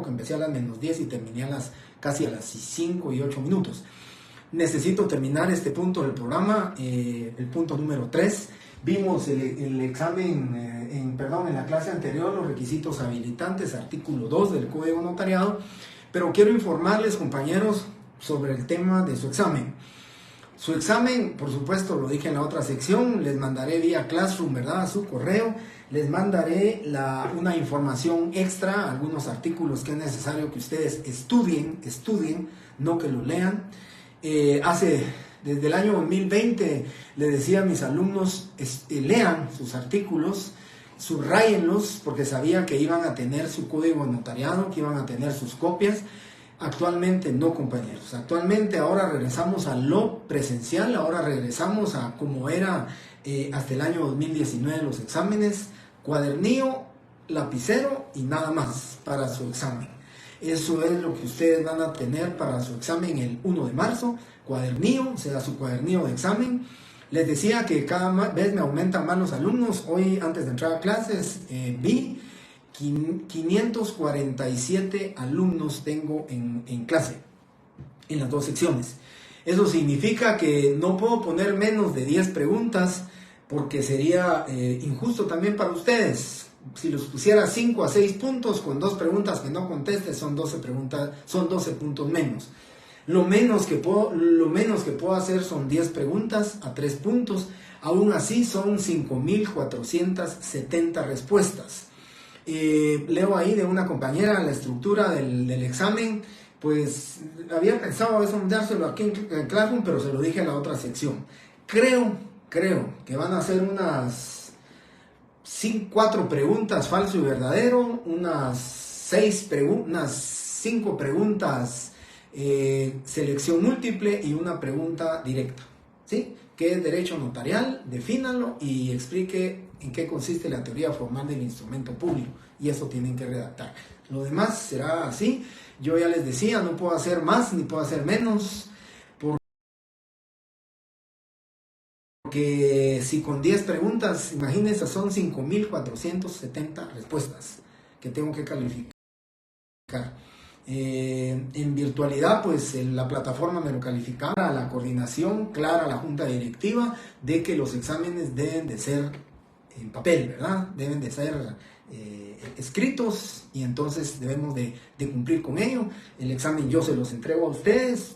que empecé a las -10 y terminé casi a las 5 y 8 minutos. Necesito terminar este punto del programa, el punto número 3. Vimos el examen, en la clase anterior, los requisitos habilitantes, artículo 2 del Código Notariado, pero quiero informarles, compañeros, sobre el tema de su examen. Su examen, por supuesto, lo dije en la otra sección, les mandaré vía Classroom, ¿verdad?, a su correo, les mandaré una información extra, algunos artículos que es necesario que ustedes estudien, no que lo lean. Desde el año 2020 le decía a mis alumnos, lean sus artículos, subrayenlos, porque sabía que iban a tener su código notariado, que iban a tener sus copias. Actualmente no, compañeros. Actualmente ahora regresamos a lo presencial, ahora regresamos a como era hasta el año 2019 los exámenes, cuadernillo, lapicero y nada más para su examen. Eso es lo que ustedes van a tener para su examen el 1 de marzo, cuadernillo, será su cuadernillo de examen. Les decía que cada vez me aumentan más los alumnos. Hoy, antes de entrar a clases, vi 547 alumnos tengo en clase, en las dos secciones. Eso significa que no puedo poner menos de 10 preguntas porque sería injusto también para ustedes. Si los pusiera 5 a 6 puntos con 2 preguntas que no conteste, son 12 puntos menos. Lo menos que puedo hacer son 10 preguntas a 3 puntos. Aún así son 5.470 respuestas. Leo ahí de una compañera la estructura del examen. Pues había pensado eso dárselo aquí en Classroom, pero se lo dije en la otra sección. Creo que van a ser unas 4 preguntas falso y verdadero, unas 5 preguntas selección múltiple y una pregunta directa, ¿sí? ¿Qué es derecho notarial? Defínanlo y explique en qué consiste la teoría formal del instrumento público, y eso tienen que redactar. Lo demás será así. Yo ya les decía, no puedo hacer más ni puedo hacer menos, porque si con 10 preguntas, imagínense, son 5.470 respuestas que tengo que calificar. En virtualidad, pues la plataforma me lo calificaba, la coordinación clara, la junta directiva, de que los exámenes deben de ser en papel, ¿verdad? Deben de ser escritos, y entonces debemos de cumplir con ello. El examen yo se los entrego a ustedes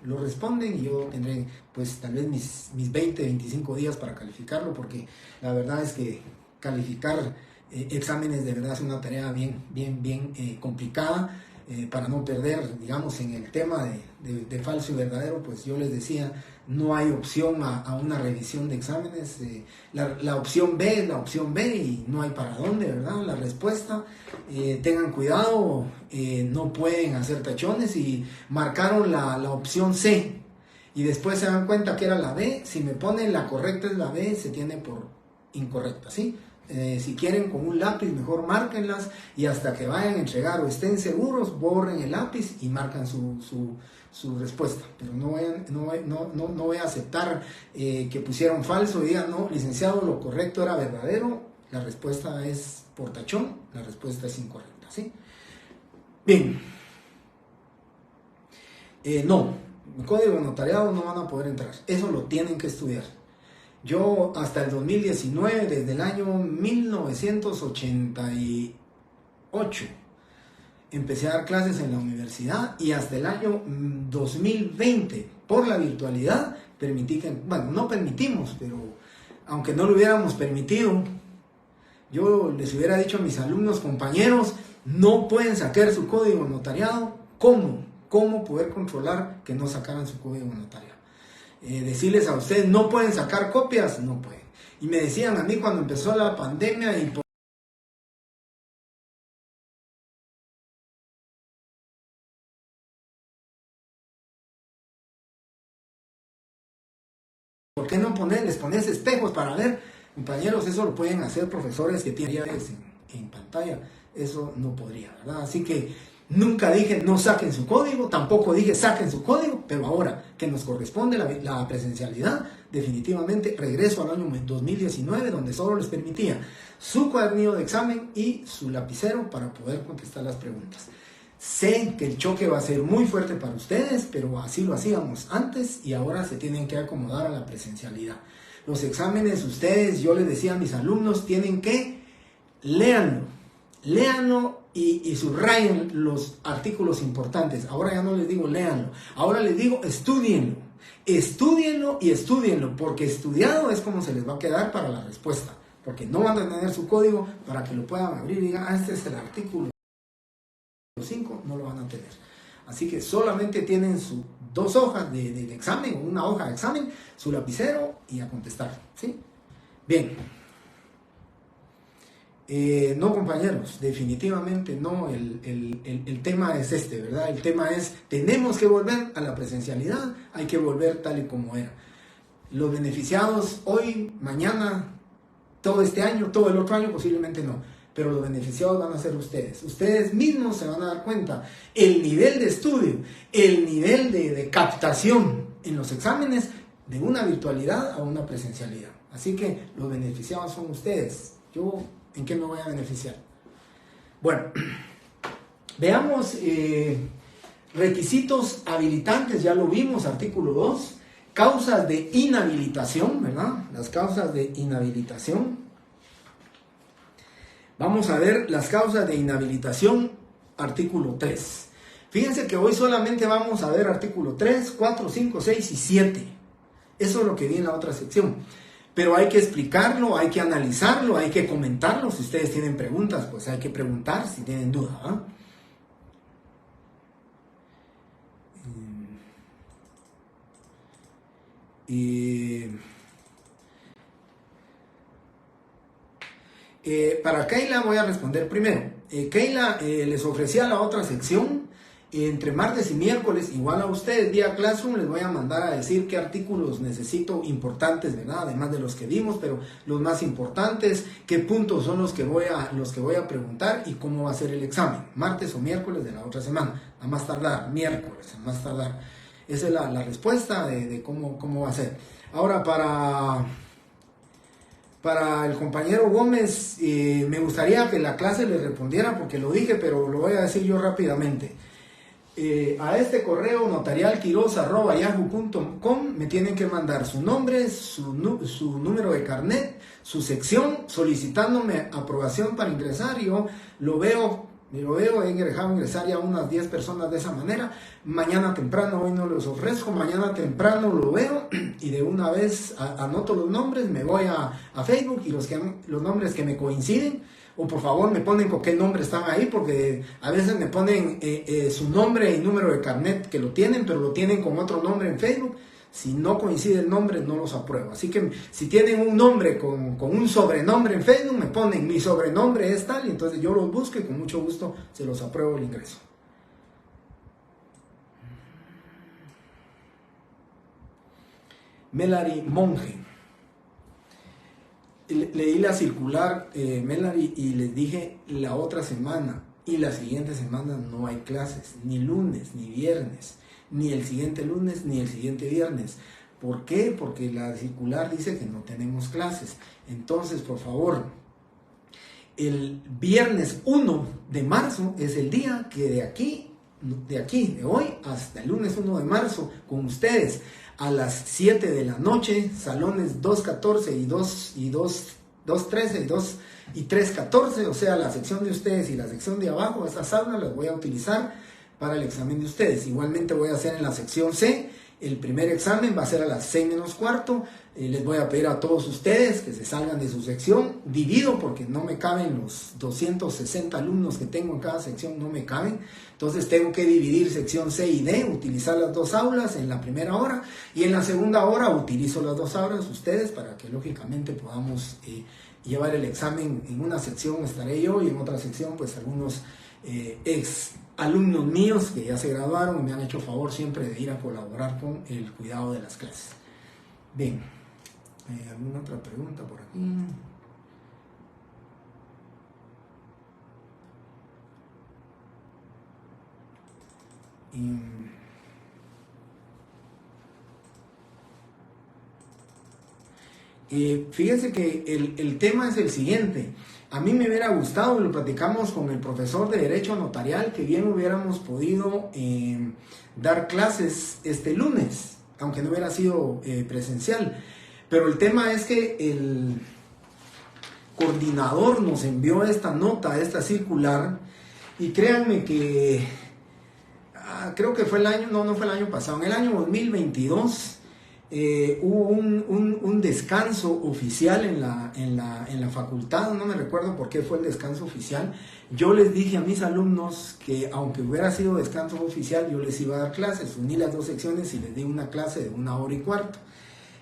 lo responden, y yo tendré pues tal vez mis 20, 25 días para calificarlo, porque la verdad es que calificar exámenes de verdad es una tarea bien complicada. Para no perder, digamos, en el tema de falso y verdadero, pues yo les decía, no hay opción a una revisión de exámenes. La opción B es la opción B y no hay para dónde, ¿verdad? La respuesta, tengan cuidado, no pueden hacer tachones, y marcaron la opción C y después se dan cuenta que era la B. Si me ponen la correcta es la B, se tiene por incorrecta, ¿sí? Si quieren con un lápiz, mejor márquenlas, y hasta que vayan a entregar o estén seguros, borren el lápiz y marcan su respuesta. Pero no voy a aceptar que pusieron falso y digan, no, licenciado, lo correcto era verdadero, la respuesta es por tachón, la respuesta es incorrecta, ¿sí? Bien. No, el código notariado no van a poder entrar, eso lo tienen que estudiar. Yo hasta el 2019, desde el año 1988, empecé a dar clases en la universidad, y hasta el año 2020, por la virtualidad, no permitimos, pero aunque no lo hubiéramos permitido, yo les hubiera dicho a mis alumnos, compañeros, no pueden sacar su código notariado. ¿Cómo poder controlar que no sacaran su código notariado? Decirles a ustedes, no pueden sacar copias, no pueden. Y me decían a mí cuando empezó la pandemia, y ¿por qué no les pones espejos para ver? Compañeros, eso lo pueden hacer profesores que tienen en pantalla, eso no podría, ¿verdad? Así que nunca dije no saquen su código, tampoco dije saquen su código, pero ahora que nos corresponde la presencialidad, definitivamente regreso al año 2019, donde solo les permitía su cuadernillo de examen y su lapicero para poder contestar las preguntas. Sé que el choque va a ser muy fuerte para ustedes, pero así lo hacíamos antes y ahora se tienen que acomodar a la presencialidad. Los exámenes, ustedes, yo les decía a mis alumnos, tienen que léanlo y subrayen los artículos importantes. Ahora ya no les digo léanlo, ahora les digo estudienlo y estudienlo, porque estudiado es como se les va a quedar para la respuesta, porque no van a tener su código para que lo puedan abrir y digan, este es el artículo 5, no lo van a tener. Así que solamente tienen sus 2 hojas de examen, o una hoja de examen, su lapicero y a contestar, ¿sí? Bien. No, compañeros, definitivamente no, el tema es este, ¿verdad? El tema es, tenemos que volver a la presencialidad, hay que volver tal y como era. Los beneficiados hoy, mañana, todo este año, todo el otro año posiblemente no, pero los beneficiados van a ser ustedes. Ustedes mismos se van a dar cuenta el nivel de estudio, el nivel de captación en los exámenes de una virtualidad a una presencialidad. Así que los beneficiados son ustedes. Yo, ¿en qué me voy a beneficiar? Bueno, veamos requisitos habilitantes, ya lo vimos, artículo 2. Causas de inhabilitación, ¿verdad? Las causas de inhabilitación. Vamos a ver las causas de inhabilitación, artículo 3. Fíjense que hoy solamente vamos a ver artículo 3, 4, 5, 6 y 7. Eso es lo que vi en la otra sección. Pero hay que explicarlo, hay que analizarlo, hay que comentarlo. Si ustedes tienen preguntas, pues hay que preguntar si tienen duda, ¿ah? Para Keila voy a responder primero. Keila, les ofrecía la otra sección. Entre martes y miércoles, igual a ustedes, vía Classroom, les voy a mandar a decir qué artículos necesito importantes, ¿verdad? Además de los que vimos, pero los más importantes, qué puntos son los que voy a preguntar y cómo va a ser el examen. Martes o miércoles de la otra semana. A más tardar, miércoles, a más tardar. Esa es la respuesta de cómo va a ser. Ahora, para el compañero Gómez, me gustaría que la clase le respondiera porque lo dije, pero lo voy a decir yo rápidamente. A este correo notarialquiroz@yahoo.com me tienen que mandar su nombre, su número de carnet, su sección, solicitándome aprobación para ingresar. Yo lo veo, he dejado ingresar ya unas 10 personas de esa manera. Mañana temprano, hoy no los ofrezco, mañana temprano lo veo y de una vez anoto los nombres, me voy a Facebook y los nombres que me coinciden, o por favor me ponen con qué nombre están ahí, porque a veces me ponen su nombre y número de carnet que lo tienen, pero lo tienen con otro nombre en Facebook. Si no coincide el nombre, no los apruebo. Así que si tienen un nombre con un sobrenombre en Facebook, me ponen mi sobrenombre es tal, y entonces yo los busco y con mucho gusto se los apruebo el ingreso. Melary Monge. Leí la circular, Melary, y les dije la otra semana y la siguiente semana no hay clases, ni lunes, ni viernes, ni el siguiente lunes, ni el siguiente viernes. ¿Por qué? Porque la circular dice que no tenemos clases. Entonces, por favor, el viernes 1 de marzo es el día que de hoy hasta el lunes 1 de marzo, con ustedes, a las 7 de la noche, salones 214 y 213 y 314, o sea, la sección de ustedes y la sección de abajo, esas aulas las voy a utilizar para el examen de ustedes. Igualmente voy a hacer en la sección C, el primer examen va a ser a las 6 menos cuarto. Les voy a pedir a todos ustedes que se salgan de su sección, divido porque no me caben los 260 alumnos que tengo en cada sección, no me caben. Entonces tengo que dividir sección C y D, utilizar las 2 aulas en la primera hora, y en la segunda hora utilizo las 2 aulas ustedes para que lógicamente podamos llevar el examen. En una sección estaré yo y en otra sección pues algunos ex alumnos míos que ya se graduaron y me han hecho favor siempre de ir a colaborar con el cuidado de las clases. Bien, ¿alguna otra pregunta por aquí? Fíjense que el tema es el siguiente. A mí me hubiera gustado, y lo platicamos con el profesor de Derecho Notarial, que bien hubiéramos podido dar clases este lunes, aunque no hubiera sido presencial. Pero el tema es que el coordinador nos envió esta nota, esta circular, y créanme que creo que fue el año, no fue el año pasado, en el año 2022 hubo un descanso oficial en la facultad, no me recuerdo por qué fue el descanso oficial. Yo les dije a mis alumnos que aunque hubiera sido descanso oficial, yo les iba a dar clases, uní las dos secciones y les di una clase de 1 hora y cuarto.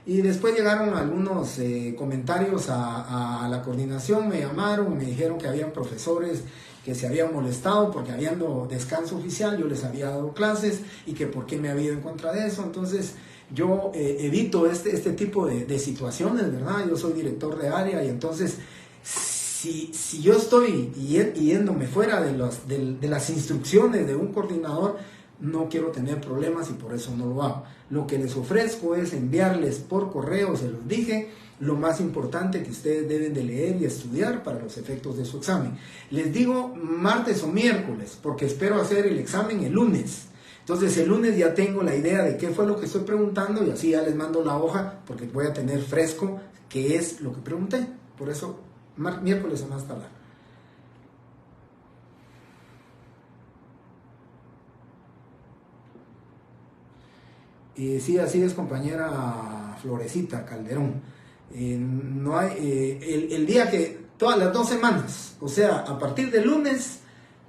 Y después llegaron algunos comentarios a la coordinación, me llamaron, me dijeron que habían profesores que se habían molestado porque habiendo descanso oficial yo les había dado clases y que por qué me había ido en contra de eso. Entonces yo evito este tipo de situaciones, ¿verdad? Yo soy director de área y entonces si yo estoy yéndome fuera de las instrucciones de un coordinador, no quiero tener problemas y por eso no lo hago. Lo que les ofrezco es enviarles por correo, se los dije, lo más importante que ustedes deben de leer y estudiar para los efectos de su examen. Les digo martes o miércoles, porque espero hacer el examen el lunes. Entonces el lunes ya tengo la idea de qué fue lo que estoy preguntando y así ya les mando la hoja, porque voy a tener fresco qué es lo que pregunté. Por eso, miércoles o más tardar. Sí, así es, compañera Florecita Calderón. No hay el día que, todas las 2 semanas, o sea, a partir del lunes,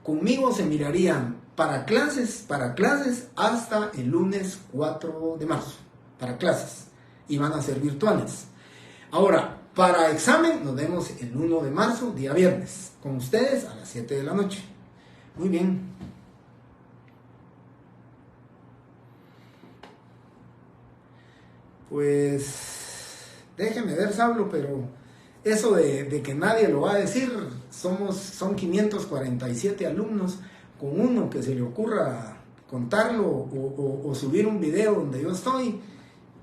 conmigo se mirarían para clases hasta el lunes 4 de marzo, para clases, y van a ser virtuales. Ahora, para examen, nos vemos el 1 de marzo, día viernes, con ustedes a las 7 de la noche. Muy bien. Pues déjeme ver, Sablo, pero eso de que nadie lo va a decir, son 547 alumnos, con uno que se le ocurra contarlo o subir un video donde yo estoy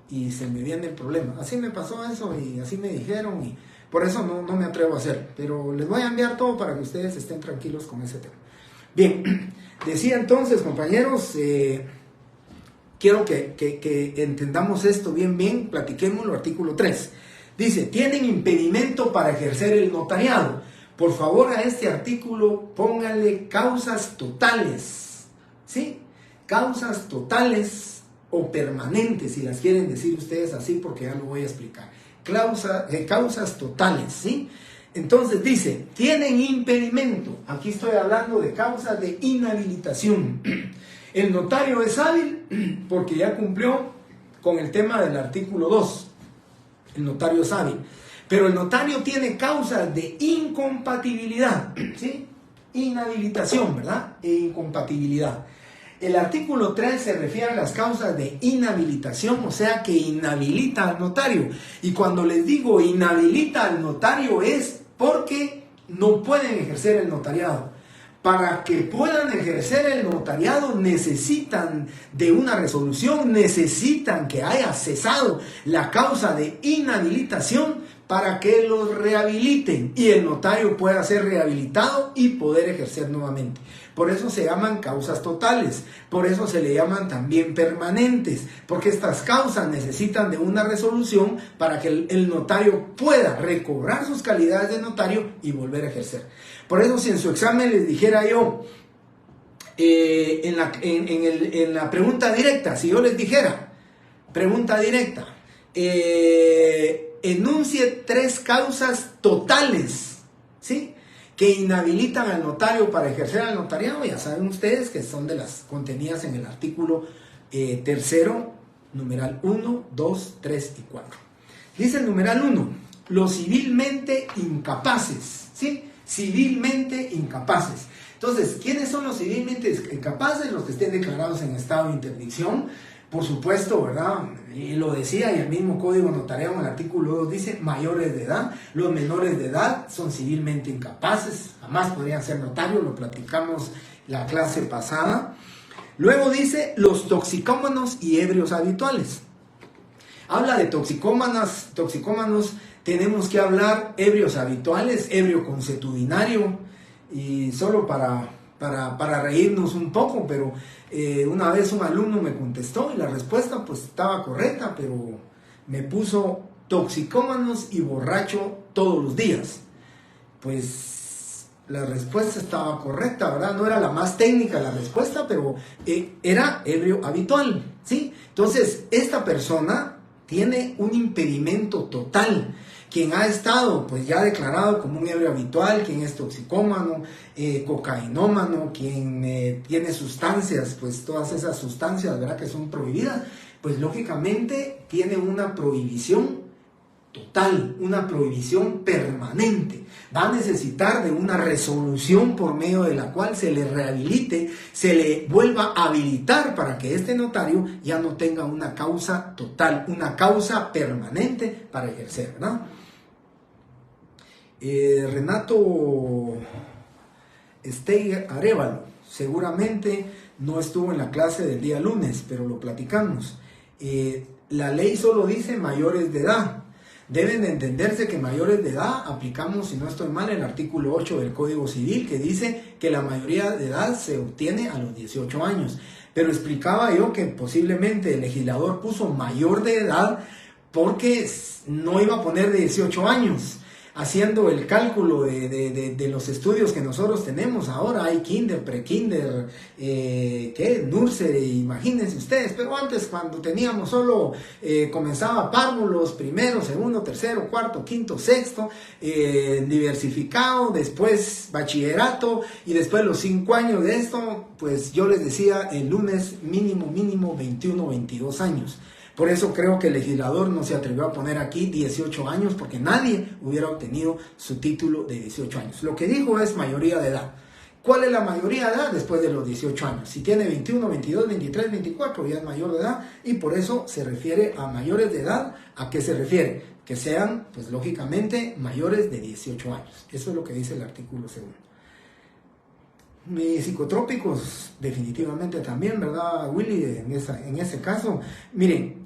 y se me viene el problema. Así me pasó eso y así me dijeron y por eso no me atrevo a hacer, pero les voy a enviar todo para que ustedes estén tranquilos con ese tema. Bien, decía entonces, compañeros, quiero que entendamos esto bien, platiquémoslo, artículo 3. Dice, tienen impedimento para ejercer el notariado. Por favor, a este artículo pónganle causas totales, ¿sí? Causas totales o permanentes, si las quieren decir ustedes así, porque ya lo voy a explicar. Causas totales, ¿sí? Entonces dice, tienen impedimento. Aquí estoy hablando de causas de inhabilitación. El notario es hábil porque ya cumplió con el tema del artículo 2. El notario es hábil. Pero el notario tiene causas de incompatibilidad, ¿sí? Inhabilitación, ¿verdad? E incompatibilidad. El artículo 3 se refiere a las causas de inhabilitación, o sea que inhabilita al notario. Y cuando les digo inhabilita al notario es porque no pueden ejercer el notariado. Para que puedan ejercer el notariado necesitan de una resolución, necesitan que haya cesado la causa de inhabilitación para que los rehabiliten y el notario pueda ser rehabilitado y poder ejercer nuevamente. Por eso se llaman causas totales, por eso se le llaman también permanentes, porque estas causas necesitan de una resolución para que el notario pueda recobrar sus calidades de notario y volver a ejercer. Por eso si en su examen les dijera yo, en la pregunta directa, si yo les dijera, pregunta directa, enuncie 3 causas totales, ¿sí?, que inhabilitan al notario para ejercer el notariado, ya saben ustedes que son de las contenidas en el artículo 3, numeral 1, 2, 3 y 4. Dice el numeral 1, los civilmente incapaces, ¿sí? Civilmente incapaces. Entonces, ¿quiénes son los civilmente incapaces? Los que estén declarados en estado de interdicción, por supuesto, ¿verdad? Y lo decía, y el mismo Código Notariado en el artículo 2 dice mayores de edad. Los menores de edad son civilmente incapaces, jamás podrían ser notarios, lo platicamos la clase pasada. Luego dice los toxicómanos y ebrios habituales. Habla de toxicómanos Tenemos que hablar ebrios habituales, ebrio consuetudinario, y solo para reírnos un poco, pero una vez un alumno me contestó y la respuesta pues estaba correcta, pero me puso toxicómanos y borracho todos los días. Pues la respuesta estaba correcta, ¿verdad? No era la más técnica la respuesta, pero era ebrio habitual, ¿sí? Entonces, esta persona tiene un impedimento total. Quien ha estado pues ya declarado como un ebrio habitual, quien es toxicómano, cocainómano, quien tiene sustancias, pues todas esas sustancias, ¿verdad?, que son prohibidas, pues lógicamente tiene una prohibición total, una prohibición permanente. Va a necesitar de una resolución por medio de la cual se le rehabilite, se le vuelva a habilitar para que este notario ya no tenga una causa total, una causa permanente para ejercer, ¿verdad? Renato Steiger Arevalo seguramente no estuvo en la clase del día lunes, pero lo platicamos. La ley solo dice mayores de edad. Deben de entenderse que mayores de edad aplicamos, si no estoy mal, el artículo 8 del Código Civil, que dice que la mayoría de edad se obtiene a los 18 años. Pero explicaba yo que posiblemente el legislador puso mayor de edad porque no iba a poner de 18 años. Haciendo el cálculo de los estudios que nosotros tenemos ahora, hay kinder, prekinder, nursery, imagínense ustedes, pero antes cuando teníamos solo, comenzaba párvulos, primero, segundo, tercero, cuarto, quinto, sexto, diversificado, después bachillerato, y después los 5 años de esto, pues yo les decía el lunes mínimo 21, 22 años. Por eso creo que el legislador no se atrevió a poner aquí 18 años, porque nadie hubiera obtenido su título de 18 años. Lo que dijo es mayoría de edad. ¿Cuál es la mayoría de edad después de los 18 años? Si tiene 21, 22, 23, 24, ya es mayor de edad, y por eso se refiere a mayores de edad. ¿A qué se refiere? Que sean, pues lógicamente, mayores de 18 años. Eso es lo que dice el artículo 2. Psicotrópicos, definitivamente también, ¿verdad, Willy? En ese caso, miren,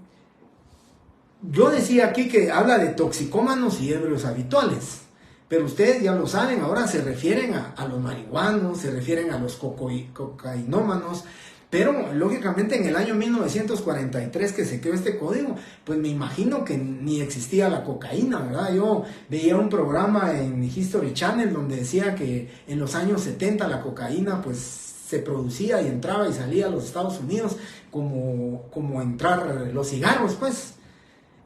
yo decía aquí que habla de toxicómanos y ebrios habituales, pero ustedes ya lo saben, ahora se refieren a los marihuanos, se refieren a los cocainómanos, pero lógicamente en el año 1943 que se creó este código, pues me imagino que ni existía la cocaína, ¿verdad? Yo veía un programa en History Channel donde decía que en los años 70 la cocaína pues se producía y entraba y salía a los Estados Unidos como entrar los cigarros, pues.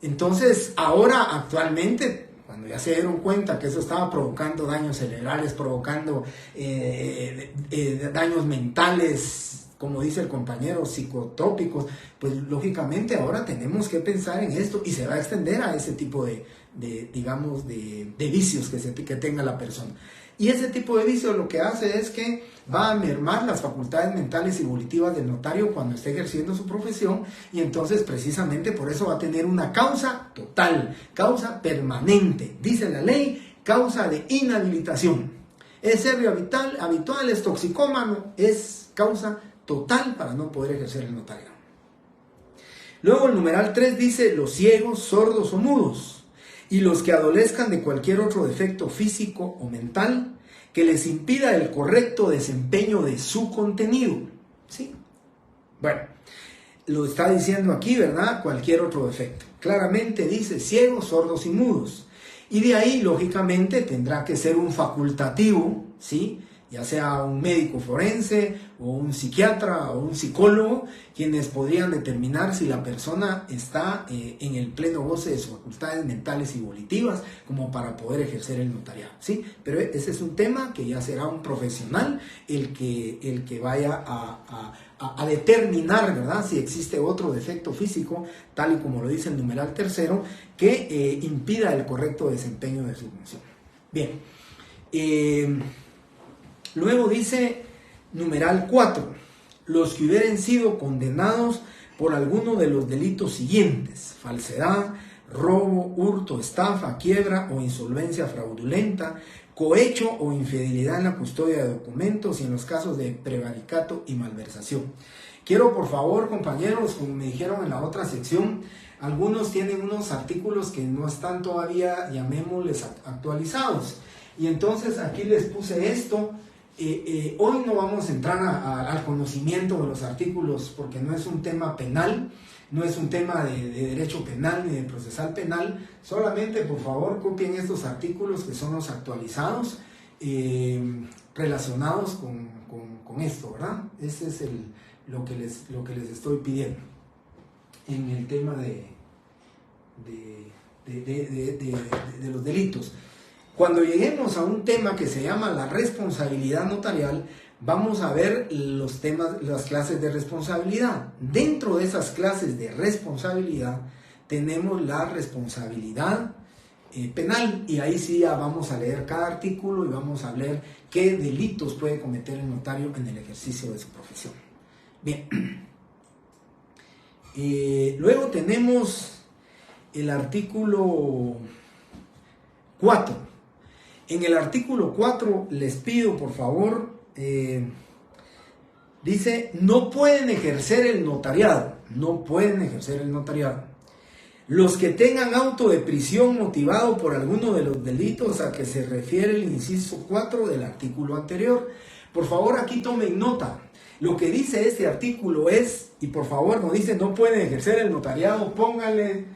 Entonces, ahora actualmente, cuando ya se dieron cuenta que eso estaba provocando daños cerebrales, provocando daños mentales, como dice el compañero, psicotrópicos, pues lógicamente ahora tenemos que pensar en esto y se va a extender a ese tipo de vicios que tenga la persona. Y ese tipo de vicio lo que hace es que va a mermar las facultades mentales y volitivas del notario cuando esté ejerciendo su profesión, y entonces precisamente por eso va a tener una causa total, causa permanente. Dice la ley, causa de inhabilitación. Es ebrio habitual, es toxicómano, es causa total para no poder ejercer el notariado. Luego el numeral 3 dice los ciegos, sordos o mudos, y los que adolezcan de cualquier otro defecto físico o mental que les impida el correcto desempeño de su contenido. ¿Sí? Bueno, lo está diciendo aquí, ¿verdad? Cualquier otro defecto. Claramente dice ciegos, sordos y mudos. Y de ahí, lógicamente, tendrá que ser un facultativo, ¿sí? Ya sea un médico forense o un psiquiatra o un psicólogo, quienes podrían determinar si la persona está en el pleno goce de sus facultades mentales y volitivas como para poder ejercer el notariado, ¿sí? Pero ese es un tema que ya será un profesional el que vaya a determinar, ¿verdad?, si existe otro defecto físico, tal y como lo dice el numeral 3, que impida el correcto desempeño de su función. Bien. Luego dice numeral 4, los que hubieran sido condenados por alguno de los delitos siguientes: falsedad, robo, hurto, estafa, quiebra o insolvencia fraudulenta, cohecho o infidelidad en la custodia de documentos y en los casos de prevaricato y malversación. Quiero, por favor, compañeros, como me dijeron en la otra sección, algunos tienen unos artículos que no están todavía, llamémosles, actualizados. Y entonces aquí les puse esto. Hoy no vamos a entrar al conocimiento de los artículos porque no es un tema penal, no es un tema de derecho penal ni de procesal penal. Solamente, por favor, copien estos artículos que son los actualizados relacionados con esto, ¿verdad? Ese es lo que les estoy pidiendo en el tema de los delitos. Cuando lleguemos a un tema que se llama la responsabilidad notarial, vamos a ver los temas, las clases de responsabilidad. Dentro de esas clases de responsabilidad tenemos la responsabilidad penal, y ahí sí ya vamos a leer cada artículo y vamos a ver qué delitos puede cometer el notario en el ejercicio de su profesión. Bien, luego tenemos el artículo 4. En el artículo 4 les pido, por favor, dice, no pueden ejercer el notariado, no pueden ejercer el notariado los que tengan auto de prisión motivado por alguno de los delitos a que se refiere el inciso 4 del artículo anterior. Por favor, aquí tomen nota. Lo que dice este artículo es, y por favor no dice no pueden ejercer el notariado, pónganle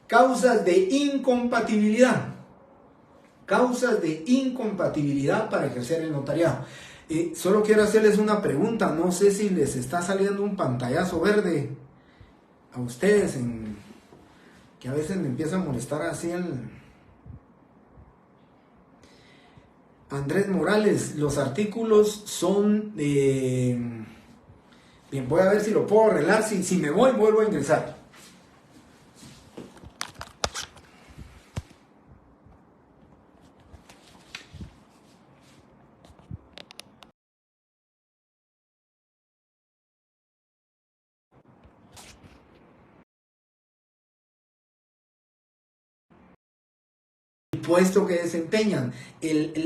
causas de incompatibilidad. Causas de incompatibilidad para ejercer el notariado. Solo quiero hacerles una pregunta, no sé si les está saliendo un pantallazo verde a ustedes, que a veces me empieza a molestar así Andrés Morales. Los artículos son bien, voy a ver si lo puedo arreglar, si me voy vuelvo a ingresar. Puesto que desempeñan,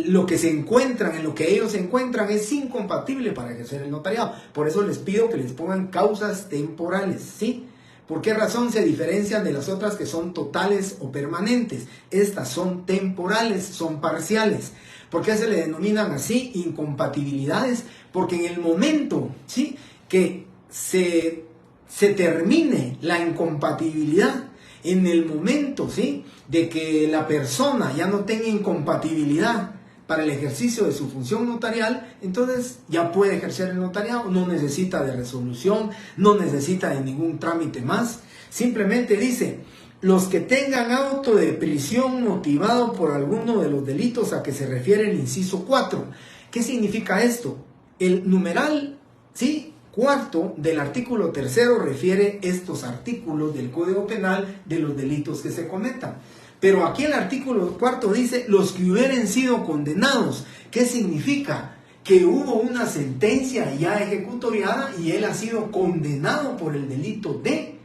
lo que se encuentran, en lo que ellos se encuentran es incompatible para ejercer el notariado. Por eso les pido que les pongan causas temporales, ¿sí? ¿Por qué razón se diferencian de las otras que son totales o permanentes? Estas son temporales, son parciales. ¿Por qué se le denominan así incompatibilidades? Porque en el momento, ¿sí?, que se termine la incompatibilidad, en el momento, ¿sí?, de que la persona ya no tenga incompatibilidad para el ejercicio de su función notarial, entonces ya puede ejercer el notariado, no necesita de resolución, no necesita de ningún trámite más. Simplemente dice, los que tengan auto de prisión motivado por alguno de los delitos a que se refiere el inciso 4. ¿Qué significa esto? El numeral, ¿sí?, cuarto del artículo 3 refiere estos artículos del Código Penal de los delitos que se cometan. Pero aquí el artículo 4 dice los que hubieran sido condenados. ¿Qué significa? Que hubo una sentencia ya ejecutoriada y él ha sido condenado por el delito de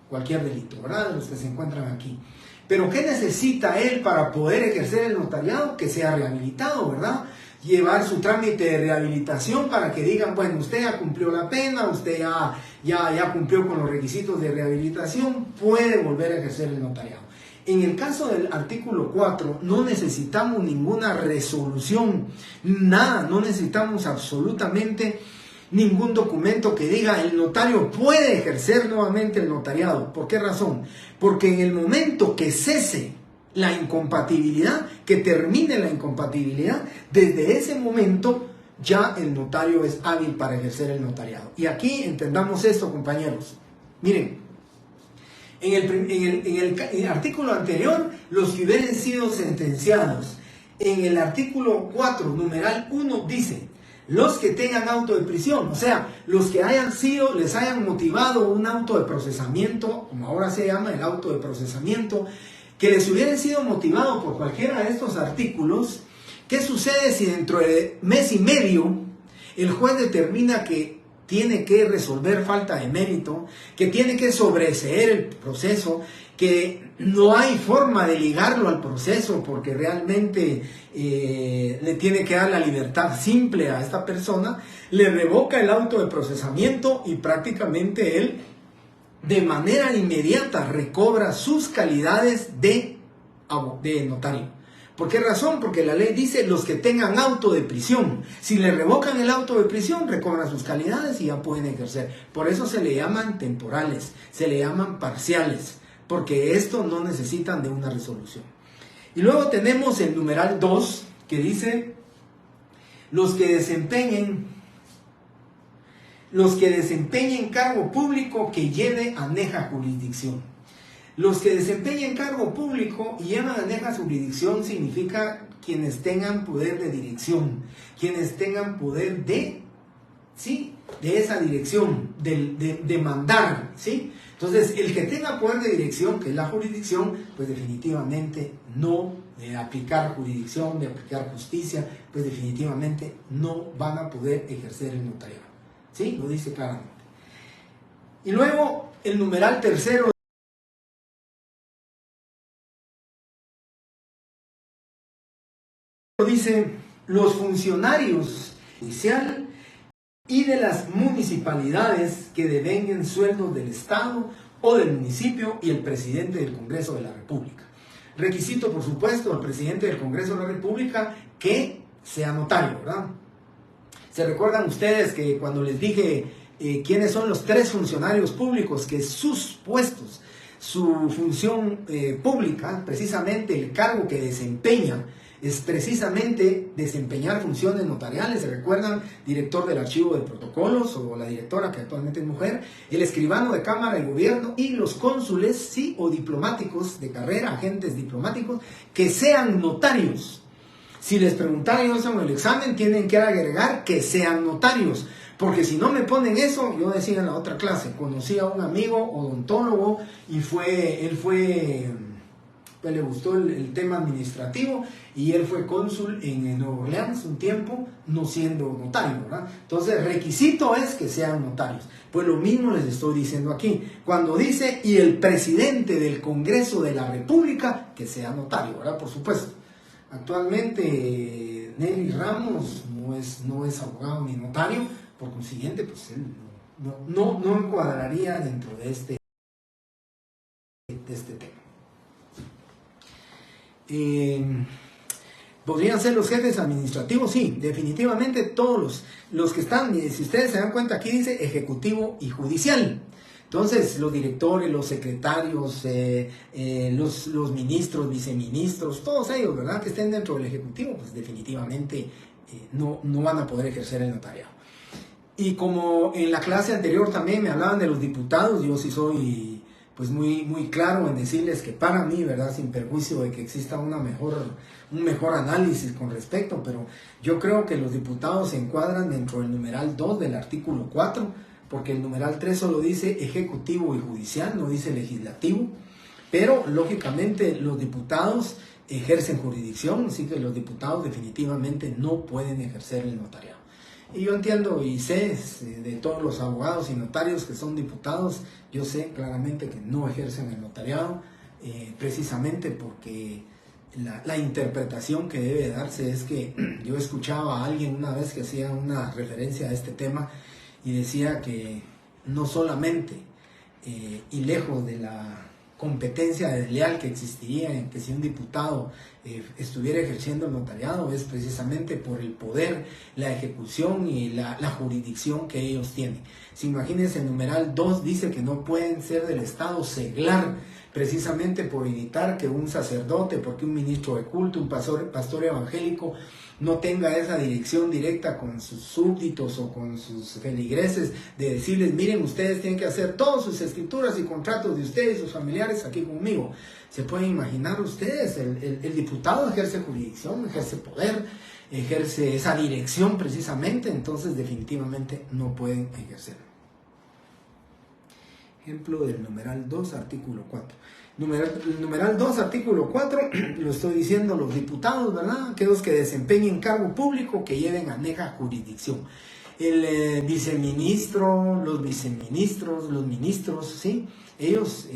cualquier delito, ¿verdad? De los que se encuentran aquí. Pero ¿qué necesita él para poder ejercer el notariado? Que sea rehabilitado, ¿verdad? Llevar su trámite de rehabilitación para que digan, bueno, usted ya cumplió la pena, usted ya cumplió con los requisitos de rehabilitación, puede volver a ejercer el notariado. En el caso del artículo 4, no necesitamos ninguna resolución, nada, no necesitamos absolutamente ningún documento que diga el notario puede ejercer nuevamente el notariado. ¿Por qué razón? Porque en el momento que cese la incompatibilidad, que termine la incompatibilidad, desde ese momento ya el notario es hábil para ejercer el notariado. Y aquí entendamos esto, compañeros. Miren, en el artículo anterior, los que hubieran sido sentenciados. En el artículo 4, numeral 1, dice, los que tengan auto de prisión, o sea, los que les hayan motivado un auto de procesamiento, como ahora se llama el auto de procesamiento, que les hubieran sido motivado por cualquiera de estos artículos. ¿Qué sucede si dentro de mes y medio el juez determina que tiene que resolver falta de mérito, que tiene que sobreseer el proceso, que no hay forma de ligarlo al proceso porque realmente le tiene que dar la libertad simple a esta persona, le revoca el auto de procesamiento y prácticamente él de manera inmediata recobra sus calidades de notario. ¿Por qué razón? Porque la ley dice los que tengan auto de prisión. Si le revocan el auto de prisión, recobran sus calidades y ya pueden ejercer. Por eso se le llaman temporales, se le llaman parciales, porque esto no necesitan de una resolución. Y luego tenemos el numeral 2, que dice los que desempeñen cargo público que lleve aneja jurisdicción. Los que desempeñen cargo público y llevan aneja jurisdicción significa quienes tengan poder de dirección, quienes tengan poder de esa dirección, de mandar, ¿sí? Entonces, el que tenga poder de dirección, que es la jurisdicción, pues definitivamente no, de aplicar jurisdicción, de aplicar justicia, pues definitivamente no van a poder ejercer el notariado, ¿sí? Lo dice claramente. Y luego, el numeral tercero dice, los funcionarios judicial y de las municipalidades que devenguen sueldos del Estado o del municipio y el presidente del Congreso de la República. Requisito, por supuesto, al presidente del Congreso de la República que sea notario, ¿verdad? ¿Se recuerdan ustedes que cuando les dije quiénes son los 3 funcionarios públicos que sus puestos, su función pública, precisamente el cargo que desempeñan, es precisamente desempeñar funciones notariales? ¿Se recuerdan? Director del archivo de protocolos, o la directora, que actualmente es mujer, el escribano de Cámara de Gobierno y los cónsules, sí, o diplomáticos de carrera, agentes diplomáticos, que sean notarios. Si les preguntaran eso en el examen, tienen que agregar que sean notarios, porque si no me ponen eso, yo decía en la otra clase, conocí a un amigo odontólogo y le gustó el tema administrativo y él fue cónsul en Nueva Orleans un tiempo, no siendo notario, ¿verdad? Entonces, requisito es que sean notarios. Pues lo mismo les estoy diciendo aquí. Cuando dice, y el presidente del Congreso de la República, que sea notario, ¿verdad? Por supuesto. Actualmente, Nelly Ramos no es abogado ni notario, por consiguiente, pues él no encuadraría dentro de este tema. ¿Podrían ser los jefes administrativos? Sí, definitivamente todos los que están, si ustedes se dan cuenta, aquí dice ejecutivo y judicial. Entonces, los directores, los secretarios, los ministros, viceministros, todos ellos, ¿verdad?, que estén dentro del ejecutivo, pues definitivamente no van a poder ejercer el notariado. Y como en la clase anterior también me hablaban de los diputados, yo sí soy pues muy claro en decirles que para mí, ¿verdad?, sin perjuicio de que exista un mejor análisis con respecto, pero yo creo que los diputados se encuadran dentro del numeral 2 del artículo 4, porque el numeral 3 solo dice ejecutivo y judicial, no dice legislativo, pero lógicamente los diputados ejercen jurisdicción, así que los diputados definitivamente no pueden ejercer el notariado. Y yo entiendo y sé de todos los abogados y notarios que son diputados, yo sé claramente que no ejercen el notariado, precisamente porque la interpretación que debe darse es que yo escuchaba a alguien una vez que hacía una referencia a este tema y decía que no solamente y lejos de la competencia desleal que existiría en que si un diputado estuviera ejerciendo el notariado, es precisamente por el poder, la ejecución y la jurisdicción que ellos tienen. Si imagínense, el numeral 2 dice que no pueden ser del Estado seglar, precisamente por evitar que un sacerdote, porque un ministro de culto, un pastor evangélico, no tenga esa dirección directa con sus súbditos o con sus feligreses de decirles, miren, ustedes tienen que hacer todas sus escrituras y contratos de ustedes y sus familiares aquí conmigo. ¿Se pueden imaginar ustedes? El diputado ejerce jurisdicción, ejerce poder, ejerce esa dirección precisamente, entonces definitivamente no pueden ejercer. Ejemplo del numeral 2, artículo 4. Numeral 2, artículo 4, lo estoy diciendo, los diputados, ¿verdad?, aquellos que desempeñen cargo público que lleven aneja jurisdicción. el viceministro, los viceministros, los ministros, ¿sí? Ellos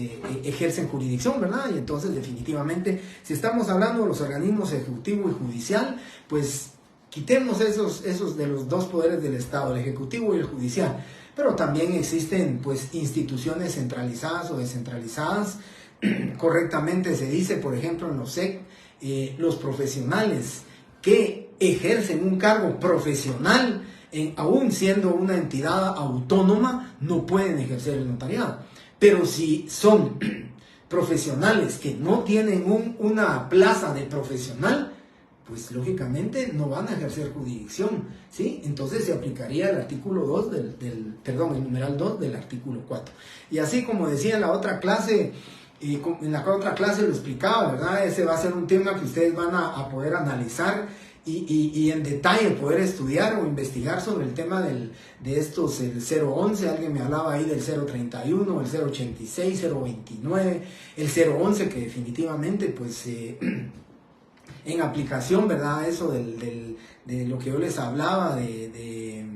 ejercen jurisdicción, ¿verdad? Y entonces definitivamente, si estamos hablando de los organismos ejecutivo y judicial, pues quitemos esos de los dos poderes del Estado, el ejecutivo y el judicial. Pero también existen pues instituciones centralizadas o descentralizadas. Correctamente se dice, por ejemplo, en los SEC, los profesionales que ejercen un cargo profesional, aún siendo una entidad autónoma, no pueden ejercer el notariado. Pero si son profesionales que no tienen una plaza de profesional, pues lógicamente no van a ejercer jurisdicción, ¿sí? Entonces se aplicaría el artículo 2 el numeral 2 del artículo 4. Y así como decía en la otra clase, en la otra clase lo explicaba, ¿verdad? Ese va a ser un tema que ustedes van a poder analizar y en detalle poder estudiar o investigar sobre el tema de estos, el 011, alguien me hablaba ahí del 031, el 086, 029, el 011, que definitivamente pues en aplicación, ¿verdad? Eso de lo que yo les hablaba, de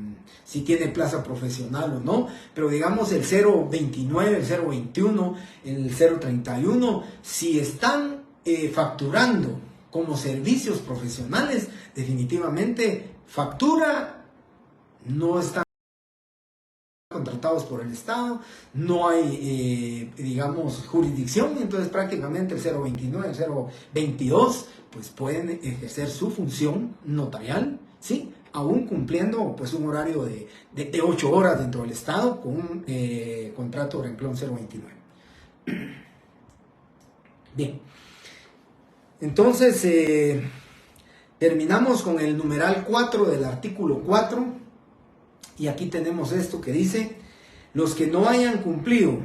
si tiene plaza profesional o no, pero digamos el 029, el 021, el 031, si están facturando como servicios profesionales, definitivamente factura, no están contratados por el Estado, no hay, digamos, jurisdicción, entonces prácticamente el 029, el 022, pues pueden ejercer su función notarial, ¿sí? Aún cumpliendo pues un horario de 8 horas dentro del Estado con un contrato renglón 029. Bien, entonces terminamos con el numeral 4 del artículo 4 y aquí tenemos esto que dice: los que no hayan cumplido.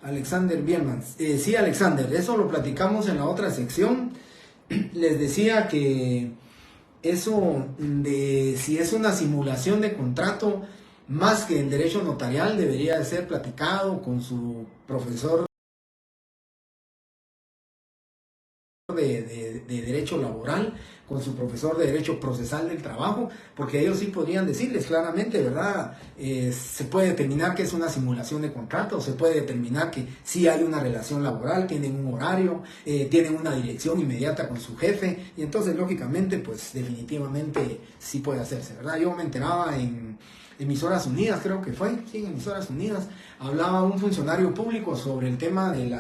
Alexander Bierman, sí, Alexander, eso lo platicamos en la otra sección. Les decía que eso de si es una simulación de contrato, más que en derecho notarial, debería de ser platicado con su profesor de derecho laboral, con su profesor de derecho procesal del trabajo, porque ellos sí podrían decirles claramente, ¿verdad? Se puede determinar que es una simulación de contrato, se puede determinar que sí hay una relación laboral, tienen un horario, tienen una dirección inmediata con su jefe, y entonces lógicamente pues definitivamente sí puede hacerse, ¿verdad? Yo me enteraba en Emisoras Unidas, creo que fue, sí, en Emisoras Unidas, hablaba un funcionario público sobre el tema del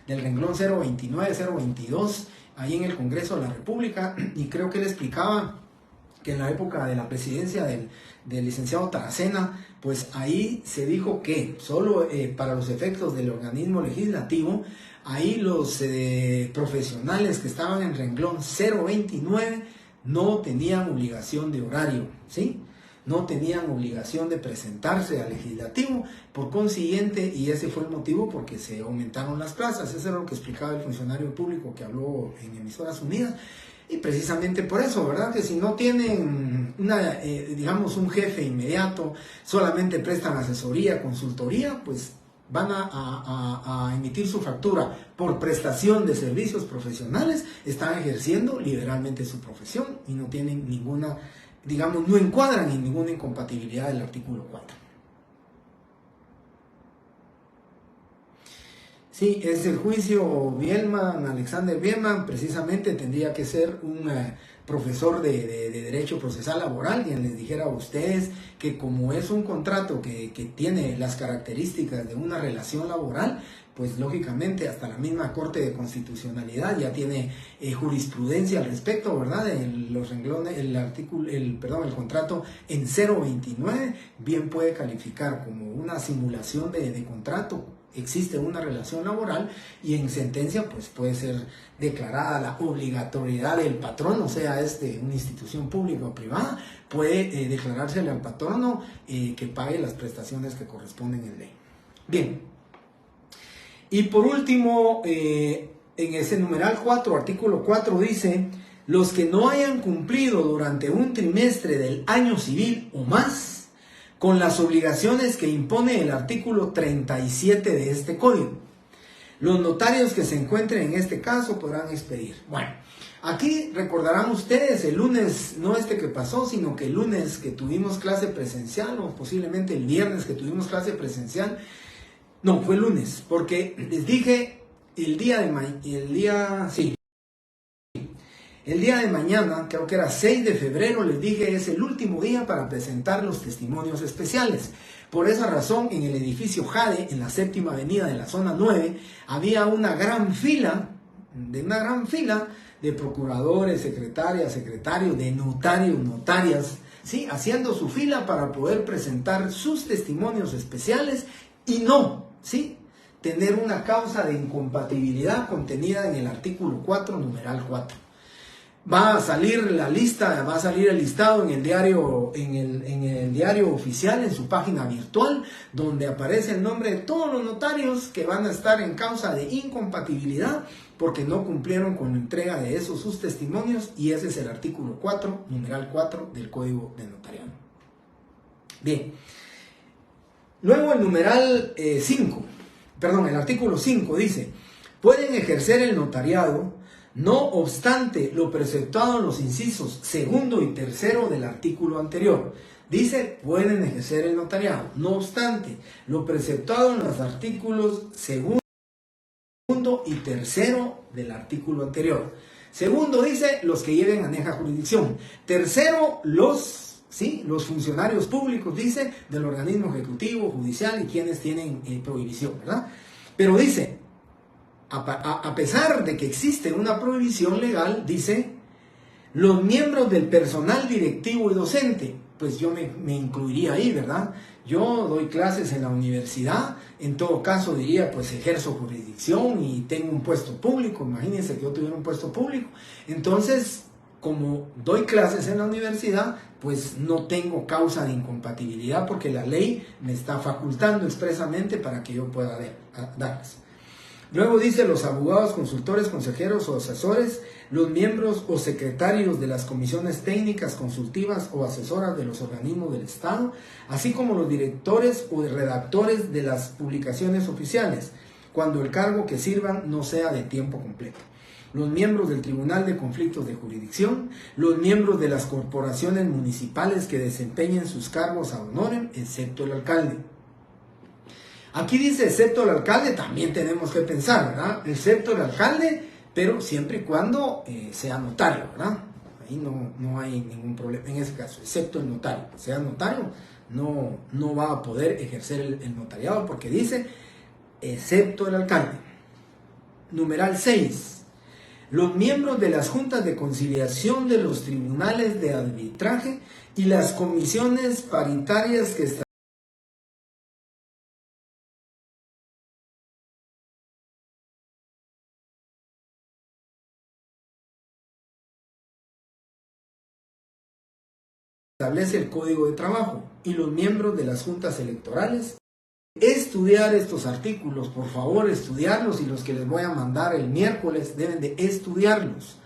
renglón 029, 022, ahí en el Congreso de la República, y creo que él explicaba que en la época de la presidencia del licenciado Taracena, pues ahí se dijo que solo para los efectos del organismo legislativo, ahí los profesionales que estaban en renglón 029 no tenían obligación de horario, ¿sí? No tenían obligación de presentarse al legislativo, por consiguiente, y ese fue el motivo porque se aumentaron las plazas. Eso era lo que explicaba el funcionario público que habló en Emisoras Unidas, y precisamente por eso, ¿verdad? Que si no tienen digamos un jefe inmediato, solamente prestan asesoría, consultoría, pues van a emitir su factura por prestación de servicios profesionales, están ejerciendo liberalmente su profesión y no tienen ninguna, digamos, no encuadran en ninguna incompatibilidad del artículo 4. Sí, es el juicio Bielman, Alexander Bielman, precisamente tendría que ser un profesor de Derecho Procesal Laboral, quien les dijera a ustedes que como es un contrato que tiene las características de una relación laboral, pues lógicamente hasta la misma Corte de Constitucionalidad ya tiene jurisprudencia al respecto, ¿verdad? Los renglones, el contrato en 029 bien puede calificar como una simulación de contrato. Existe una relación laboral y en sentencia pues puede ser declarada la obligatoriedad del patrono, sea una institución pública o privada, puede declarársele al patrono que pague las prestaciones que corresponden en ley. Bien, y por último, en ese numeral 4, artículo 4 dice: los que no hayan cumplido durante un trimestre del año civil o más con las obligaciones que impone el artículo 37 de este código, los notarios que se encuentren en este caso podrán expedir. Bueno, Aquí recordarán ustedes el lunes, no este que pasó, sino que el lunes que tuvimos clase presencial, o posiblemente el viernes que tuvimos clase presencial. No, fue el lunes, porque les dije el día de mañana, creo que era 6 de febrero, les dije es el último día para presentar los testimonios especiales. Por esa razón, en el edificio Jade, en la 7ª avenida de la zona 9, había una gran fila de procuradores, secretarias, secretarios, de notarios, notarias, ¿sí? Haciendo su fila para poder presentar sus testimonios especiales y no, ¿sí? Tener una causa de incompatibilidad contenida en el artículo 4, numeral 4. Va a salir la lista, va a salir el listado en el diario, en el diario oficial, en su página virtual, donde aparece el nombre de todos los notarios que van a estar en causa de incompatibilidad porque no cumplieron con la entrega de esos sus testimonios, y ese es el artículo 4, numeral 4 del Código de Notariado. Bien. Luego el numeral 5, el artículo 5 dice: pueden ejercer el notariado no obstante lo preceptuado en los incisos 2 y 3 del artículo anterior. Dice, pueden ejercer el notariado, no obstante lo preceptuado en los artículos 2 y 3 del artículo anterior. Segundo dice, los que lleven aneja jurisdicción. Tercero, los funcionarios públicos, dice, del organismo ejecutivo, judicial y quienes tienen prohibición, ¿verdad? Pero dice, a pesar de que existe una prohibición legal, dice, los miembros del personal directivo y docente, pues yo me incluiría ahí, ¿verdad? Yo doy clases en la universidad, en todo caso diría, pues ejerzo jurisdicción y tengo un puesto público, imagínense que yo tuviera un puesto público. Entonces, como doy clases en la universidad, pues no tengo causa de incompatibilidad porque la ley me está facultando expresamente para que yo pueda darlas. Luego dice, los abogados, consultores, consejeros o asesores, los miembros o secretarios de las comisiones técnicas, consultivas o asesoras de los organismos del Estado, así como los directores o redactores de las publicaciones oficiales, cuando el cargo que sirvan no sea de tiempo completo. Los miembros del Tribunal de Conflictos de Jurisdicción, los miembros de las corporaciones municipales que desempeñen sus cargos ad honorem, excepto el alcalde. Aquí dice excepto el alcalde, también tenemos que pensar, ¿verdad? Excepto el alcalde, pero siempre y cuando sea notario, ¿verdad? Ahí no hay ningún problema en ese caso, excepto el notario. Sea notario, no va a poder ejercer el notariado porque dice excepto el alcalde. Numeral 6. Los miembros de las juntas de conciliación de los tribunales de arbitraje y las comisiones paritarias que establece el Código de Trabajo, y los miembros de las juntas electorales. Estudiar estos artículos, por favor, estudiarlos, y los que les voy a mandar el miércoles deben de estudiarlos,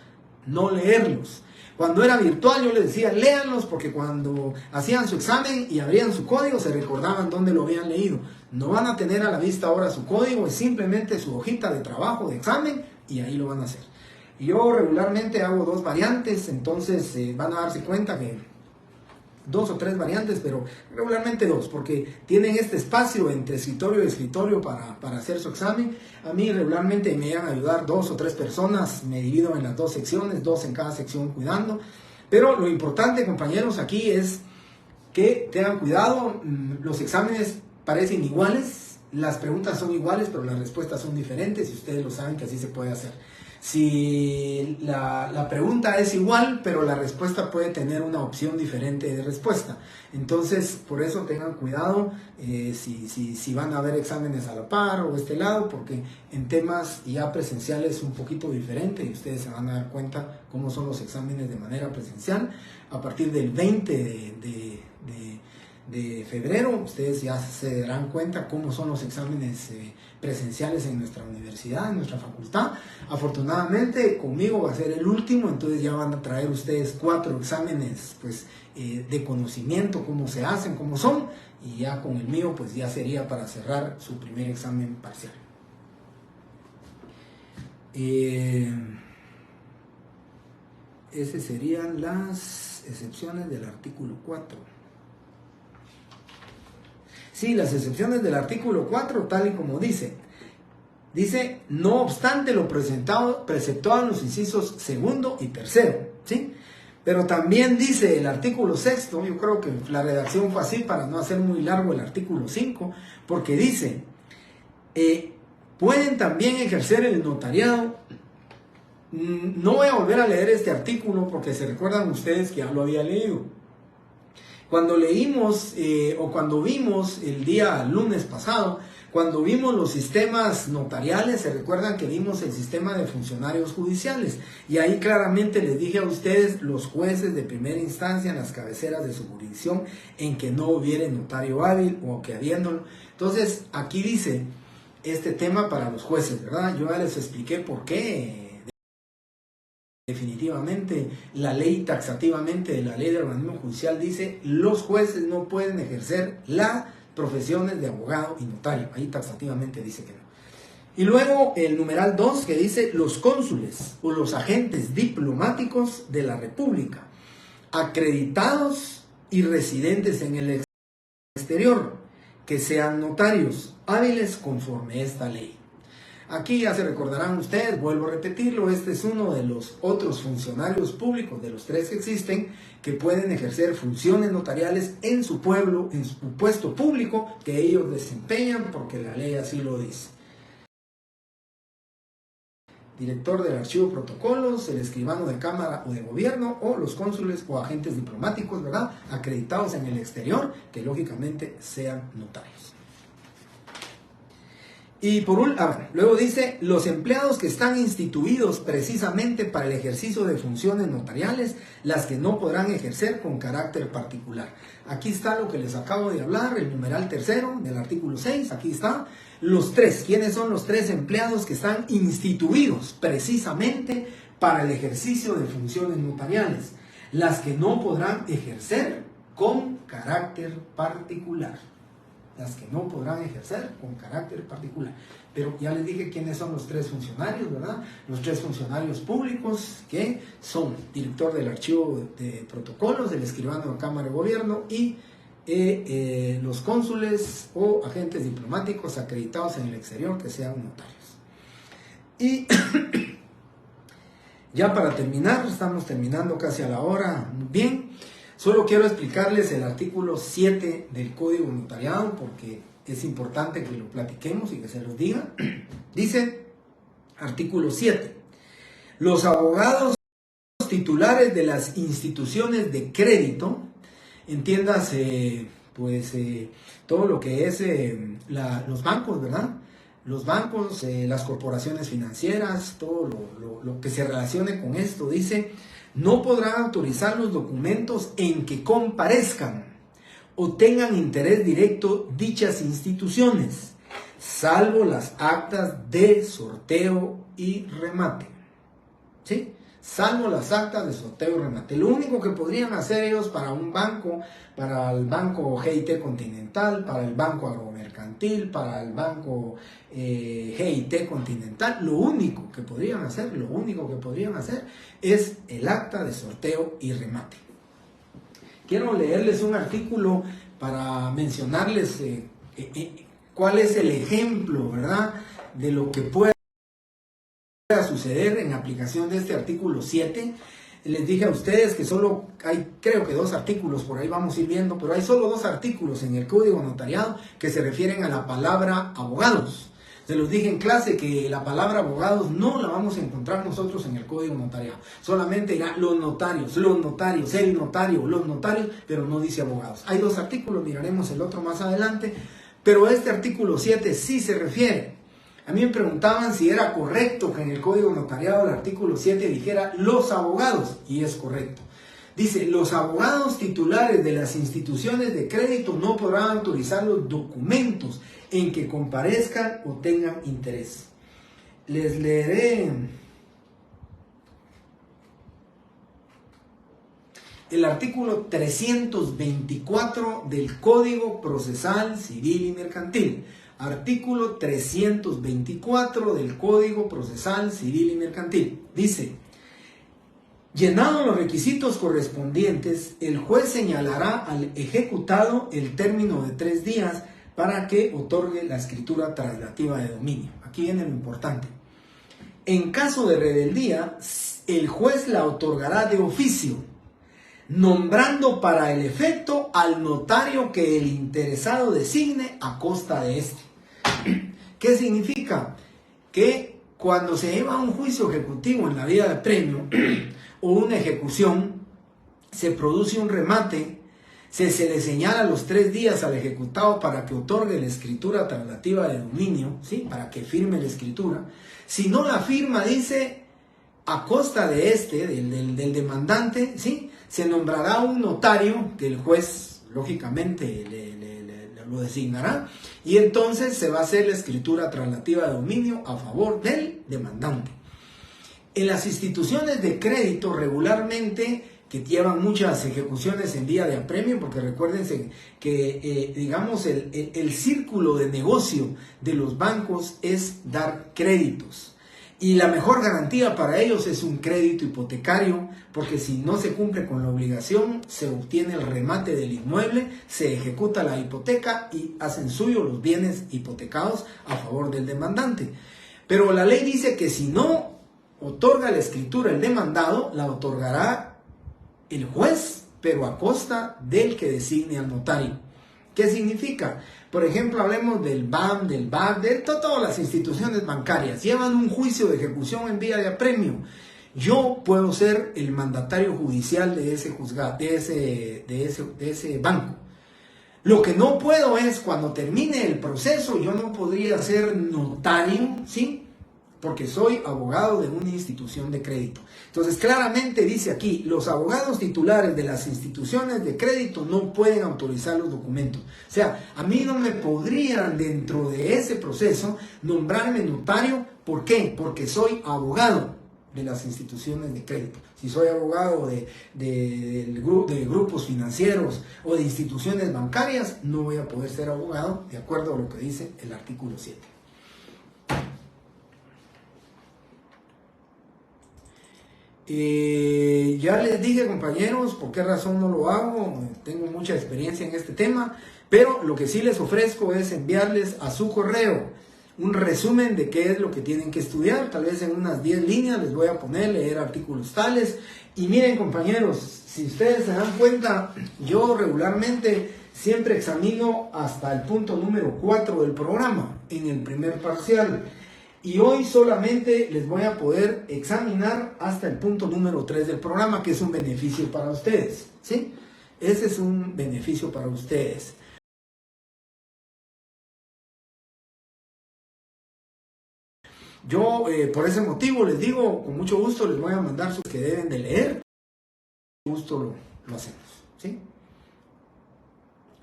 no leerlos. Cuando era virtual yo les decía, léanlos, porque cuando hacían su examen y abrían su código se recordaban dónde lo habían leído. No van a tener a la vista ahora su código, es simplemente su hojita de trabajo, de examen, y ahí lo van a hacer. Y yo regularmente hago 2 variantes, entonces van a darse cuenta que 2 o 3 variantes, pero regularmente 2, porque tienen este espacio entre escritorio y escritorio para hacer su examen. A mí regularmente me llegan a ayudar 2 o 3 personas, me divido en las 2 secciones, 2 en cada sección cuidando. Pero lo importante, compañeros, aquí es que tengan cuidado, los exámenes parecen iguales, las preguntas son iguales, pero las respuestas son diferentes, y ustedes lo saben que así se puede hacer. Si la pregunta es igual, pero la respuesta puede tener una opción diferente de respuesta. Entonces, por eso tengan cuidado si van a haber exámenes a la par o este lado, porque en temas ya presenciales es un poquito diferente y ustedes se van a dar cuenta cómo son los exámenes de manera presencial. A partir del 20 de febrero, ustedes ya se darán cuenta cómo son los exámenes presenciales en nuestra universidad, en nuestra facultad. Afortunadamente conmigo va a ser el último, entonces ya van a traer ustedes 4 exámenes pues, de conocimiento, cómo se hacen, cómo son, y ya con el mío pues ya sería para cerrar su primer examen parcial. Esas serían las excepciones del artículo 4. Sí, las excepciones del artículo 4, tal y como dice. Dice, no obstante lo preceptado en los incisos segundo y tercero, ¿sí? Pero también dice el artículo 6, yo creo que la redacción fue así para no hacer muy largo el artículo 5, porque dice, pueden también ejercer el notariado. No voy a volver a leer este artículo porque se recuerdan ustedes que ya lo había leído. Cuando leímos o cuando vimos el día lunes pasado, cuando vimos los sistemas notariales, se recuerdan que vimos el sistema de funcionarios judiciales y ahí claramente les dije a ustedes los jueces de primera instancia en las cabeceras de su jurisdicción en que no hubiera notario hábil o que habiéndolo. Entonces aquí dice este tema para los jueces, ¿verdad? Yo ya les expliqué por qué. Definitivamente la ley taxativamente de la ley del organismo judicial dice los jueces no pueden ejercer las profesiones de abogado y notario, ahí taxativamente dice que no. Y luego el numeral 2 que dice los cónsules o los agentes diplomáticos de la República acreditados y residentes en el exterior que sean notarios hábiles conforme a esta ley. Aquí ya se recordarán ustedes, vuelvo a repetirlo, este es uno de los otros funcionarios públicos, de los 3 que existen, que pueden ejercer funciones notariales en su pueblo, en su puesto público que ellos desempeñan porque la ley así lo dice. Director del archivo protocolos, el escribano de cámara o de gobierno, o los cónsules o agentes diplomáticos, ¿verdad?, acreditados en el exterior, que lógicamente sean notarios. Y luego dice, los empleados que están instituidos precisamente para el ejercicio de funciones notariales, las que no podrán ejercer con carácter particular. Aquí está lo que les acabo de hablar, el numeral tercero del artículo 6, aquí está. Los 3, ¿quiénes son los 3 empleados que están instituidos precisamente para el ejercicio de funciones notariales? Las que no podrán ejercer con carácter particular. Las que no podrán ejercer con carácter particular. Pero ya les dije quiénes son los 3 funcionarios, ¿verdad? Los 3 funcionarios públicos que son director del archivo de protocolos, el escribano de Cámara de Gobierno y los cónsules o agentes diplomáticos acreditados en el exterior que sean notarios. Y ya para terminar, estamos terminando casi a la hora, muy bien. Solo quiero explicarles el artículo 7 del Código Notariado porque es importante que lo platiquemos y que se los diga. Dice, artículo 7, los abogados titulares de las instituciones de crédito, entiéndase, todo lo que es los bancos, ¿verdad? Los bancos, las corporaciones financieras, todo lo que se relacione con esto, dice, no podrán autorizar los documentos en que comparezcan o tengan interés directo dichas instituciones, salvo las actas de sorteo y remate. ¿Sí? Salvo las actas de sorteo y remate. Lo único que podrían hacer ellos para un banco, para el banco GIT Continental, para el banco Agromercantil, para el banco GIT Continental, lo único que podrían hacer es el acta de sorteo y remate. Quiero leerles un artículo para mencionarles cuál es el ejemplo, ¿verdad?, de lo que puede suceder en aplicación de este artículo 7. Les dije a ustedes que solo hay, creo que 2 artículos, por ahí vamos a ir viendo, pero hay solo 2 artículos en el Código Notariado que se refieren a la palabra abogados. Se los dije en clase que la palabra abogados no la vamos a encontrar nosotros en el Código Notariado. Solamente dirá los notarios, el notario, los notarios, pero no dice abogados. Hay 2 artículos, miraremos el otro más adelante, pero este artículo 7 sí se refiere. A mí me preguntaban si era correcto que en el Código Notariado el artículo 7 dijera los abogados, y es correcto. Dice, los abogados titulares de las instituciones de crédito no podrán autorizar los documentos en que comparezcan o tengan interés. Les leeré el artículo 324 del Código Procesal Civil y Mercantil. Artículo 324 del Código Procesal Civil y Mercantil. Dice, Llenados los requisitos correspondientes, el juez señalará al ejecutado el término de 3 días para que otorgue la escritura traslativa de dominio. Aquí viene lo importante. En caso de rebeldía, el juez la otorgará de oficio, nombrando para el efecto al notario que el interesado designe a costa de este. ¿Qué significa? Que cuando se lleva un juicio ejecutivo en la vía de premio o una ejecución, se produce un remate, se le señala los 3 días al ejecutado para que otorgue la escritura traslativa de dominio, ¿sí? Para que firme la escritura. Si no la firma, dice, a costa de del demandante, ¿sí? Se nombrará un notario que el juez, lógicamente, lo designará, y entonces se va a hacer la escritura traslativa de dominio a favor del demandante. En las instituciones de crédito regularmente, que llevan muchas ejecuciones en vía de apremio, porque recuérdense que digamos el círculo de negocio de los bancos es dar créditos. Y la mejor garantía para ellos es un crédito hipotecario, porque si no se cumple con la obligación, se obtiene el remate del inmueble, se ejecuta la hipoteca y hacen suyo los bienes hipotecados a favor del demandante. Pero la ley dice que si no otorga la escritura el demandado, la otorgará el juez, pero a costa del que designe al notario. ¿Qué significa? Por ejemplo, hablemos del BAM, del BAC, de todas las instituciones bancarias. Llevan un juicio de ejecución en vía de apremio. Yo puedo ser el mandatario judicial de ese juzgado, de ese banco. Lo que no puedo es, cuando termine el proceso, yo no podría ser notario, ¿sí? Porque soy abogado de una institución de crédito. Entonces, claramente dice aquí, los abogados titulares de las instituciones de crédito no pueden autorizar los documentos. O sea, a mí no me podrían, dentro de ese proceso, nombrarme notario. ¿Por qué? Porque soy abogado de las instituciones de crédito. Si soy abogado de grupos financieros o de instituciones bancarias, no voy a poder ser abogado, de acuerdo a lo que dice el artículo 7. Ya les dije, compañeros, por qué razón no lo hago. Tengo mucha experiencia en este tema, pero lo que sí les ofrezco es enviarles a su correo un resumen de qué es lo que tienen que estudiar. Tal vez en unas 10 líneas les voy a poner, leer artículos tales. Y miren, compañeros, si ustedes se dan cuenta, yo regularmente siempre examino hasta el punto número 4 del programa en el primer parcial. Y hoy solamente les voy a poder examinar hasta el punto número 3 del programa, que es un beneficio para ustedes, ¿sí? Ese es un beneficio para ustedes. Yo, por ese motivo, les digo, con mucho gusto les voy a mandar sus que deben de leer. Con gusto lo hacemos, ¿sí?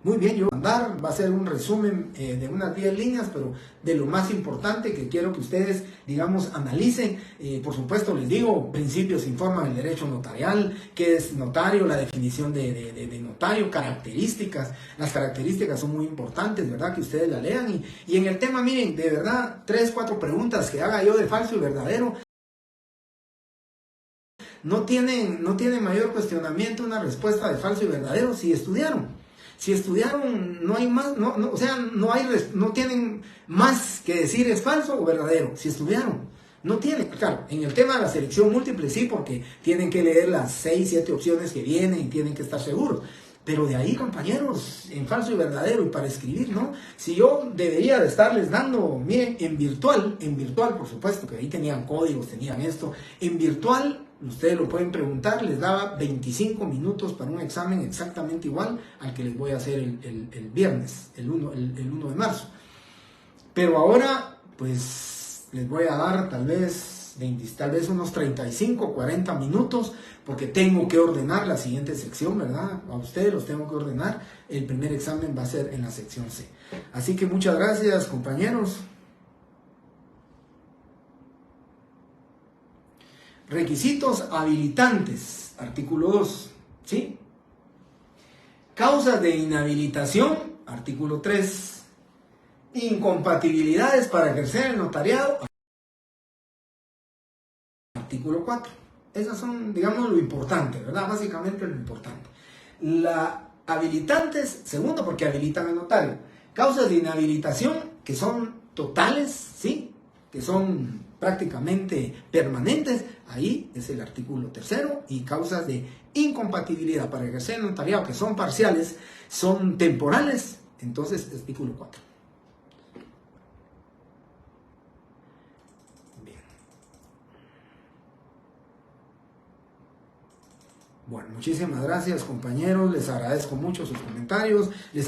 Muy bien, yo voy a mandar, va a ser un resumen de unas 10 líneas, pero de lo más importante que quiero que ustedes, digamos, analicen. Por supuesto, les digo, principios informan el derecho notarial, qué es notario, la definición de notario, características. Las características son muy importantes, ¿verdad? Que ustedes la lean. Y en el tema, miren, de verdad, 3, 4 preguntas que haga yo de falso y verdadero. No tienen mayor cuestionamiento una respuesta de falso y verdadero si estudiaron. Si estudiaron, no hay más, no tienen más que decir es falso o verdadero. Si estudiaron, no tienen. Claro, en el tema de la selección múltiple sí, porque tienen que leer las 6, 7 opciones que vienen y tienen que estar seguros. Pero de ahí, compañeros, en falso y verdadero y para escribir, ¿no? Si yo debería de estarles dando, miren, en virtual, por supuesto, que ahí tenían códigos, tenían esto, en virtual, ustedes lo pueden preguntar, les daba 25 minutos para un examen exactamente igual al que les voy a hacer el viernes, el 1 de marzo. Pero ahora, pues, les voy a dar tal vez unos 35, 40 minutos, porque tengo que ordenar la siguiente sección, ¿verdad? A ustedes los tengo que ordenar. El primer examen va a ser en la sección C. Así que muchas gracias, compañeros. Requisitos habilitantes, artículo 2, ¿sí? Causas de inhabilitación, artículo 3. Incompatibilidades para ejercer el notariado, artículo 4. Esas son, digamos, lo importante, ¿verdad? Básicamente lo importante. La habilitantes, segundo, porque habilitan al notario. Causas de inhabilitación, que son totales, ¿sí? Que son prácticamente permanentes, ahí es el artículo 3, y causas de incompatibilidad para ejercer el notariado, que son parciales, son temporales, entonces artículo 4. Bien. Bueno, muchísimas gracias, compañeros, les agradezco mucho sus comentarios, les